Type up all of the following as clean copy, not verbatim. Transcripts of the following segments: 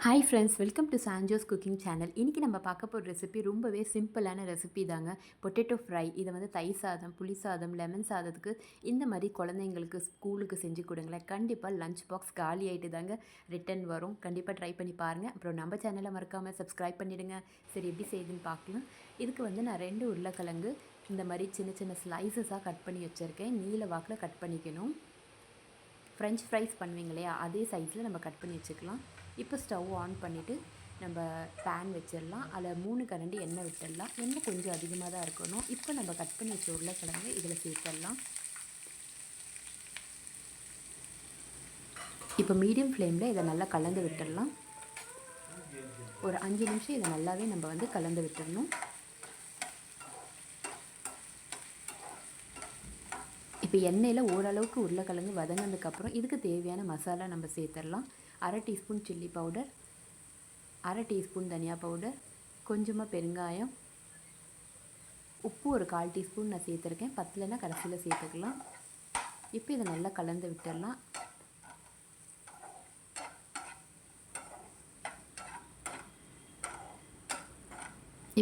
Hi friends, welcome to SanJoshCooking channel. இன்றைக்கி நம்ம பார்க்க போகிற ரெசிபி ரொம்பவே சிம்பிளான ரெசிபி தாங்க. Potato fry. இதை வந்து தயிர் சாதம், புளி சாதம், லெமன் சாதத்துக்கு இந்த மாதிரி குழந்தைங்களுக்கு ஸ்கூலுக்கு செஞ்சு கொடுங்களேன். கண்டிப்பாக லஞ்ச் பாக்ஸ் காலி ஆகிட்டு தாங்க ரிட்டன் வரும். கண்டிப்பாக ட்ரை பண்ணி பாருங்கள். அப்புறம் நம்ம சேனலை மறக்காமல் சப்ஸ்கிரைப் பண்ணிவிடுங்க. சரி, எப்படி செய்யுதுன்னு பார்க்கலாம். இதுக்கு வந்து நான் 2 உருளைக்கிழங்கு இந்த மாதிரி சின்ன சின்ன ஸ்லைசஸாக கட் பண்ணி வச்சுருக்கேன். நீல வாக்கில் கட் பண்ணிக்கணும். ஃப்ரெஞ்ச் ஃப்ரைஸ் பண்ணுவீங்க இல்லையா, அதே சைஸில் நம்ம கட் பண்ணி வச்சுக்கலாம். இப்போ ஸ்டவ் ஆன் பண்ணிவிட்டு நம்ம பேன் வச்சிடலாம். அதில் 3 கரண்டி எண்ணெய் விட்டுடலாம். எண்ணெய் கொஞ்சம் அதிகமாக தான் இருக்கணும். இப்போ நம்ம கட் பண்ணி வச்ச உருளைக்கிழங்கு இதில் சேர்த்துடலாம். இப்போ மீடியம் ஃப்ளேமில் இதை நல்லா கலந்து விட்டுடலாம். ஒரு 5 நிமிஷம் இதை நல்லாவே நம்ம வந்து கலந்து விட்டுடணும். இப்போ எண்ணெயில் ஓரளவுக்கு உருளைக்கிழங்கு வதங்கினதுக்கப்புறம் இதுக்கு தேவையான மசாலா நம்ம சேர்த்துடலாம். 1/2 டீஸ்பூன் சில்லி பவுடர், 1/2 டீஸ்பூன் தனியா பவுடர், கொஞ்சமாக பெருங்காயம், உப்பு ஒரு 1/4 டீஸ்பூன் நான் சேர்த்துருக்கேன். பத்தலைன்னா கடைசியில் சேர்த்துக்கலாம். இப்போ இதை நல்லா கலந்து விட்டுடலாம்.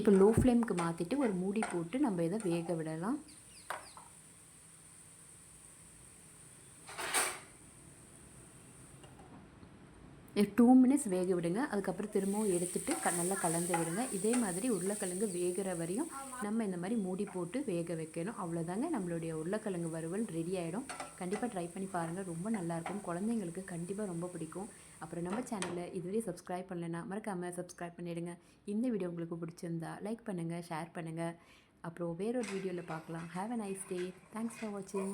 இப்போ லோ ஃப்ளேமுக்கு மாற்றிட்டு ஒரு மூடி போட்டு நம்ம இதை வேக விடலாம். ஒரு 2 மினிட்ஸ் வேக விடுங்க. அதுக்கப்புறம் திரும்பவும் எடுத்துகிட்டு நல்லா கலந்து விடுங்க. இதே மாதிரி உருளைக்கிழங்கு வேகிற வரையும் நம்ம இந்த மாதிரி மூடி போட்டு வேக வைக்கணும். அவ்வளோதாங்க, நம்மளுடைய உருளைக்கிழங்கு வறுவல் ரெடி ஆகிடும். கண்டிப்பாக ட்ரை பண்ணி பாருங்கள். ரொம்ப நல்லாயிருக்கும். குழந்தைங்களுக்கு கண்டிப்பாக ரொம்ப பிடிக்கும். அப்புறம் நம்ம சேனலில் இதுவரை சப்ஸ்கிரைப் பண்ணலைன்னா மறக்காமல் சப்ஸ்கிரைப் பண்ணிவிடுங்க. இந்த வீடியோ உங்களுக்கு பிடிச்சிருந்தா லைக் பண்ணுங்கள், ஷேர் பண்ணுங்கள். அப்புறம் வேறொரு வீடியோவில் பார்க்கலாம். Have a nice day. Thanks for வாட்சிங்.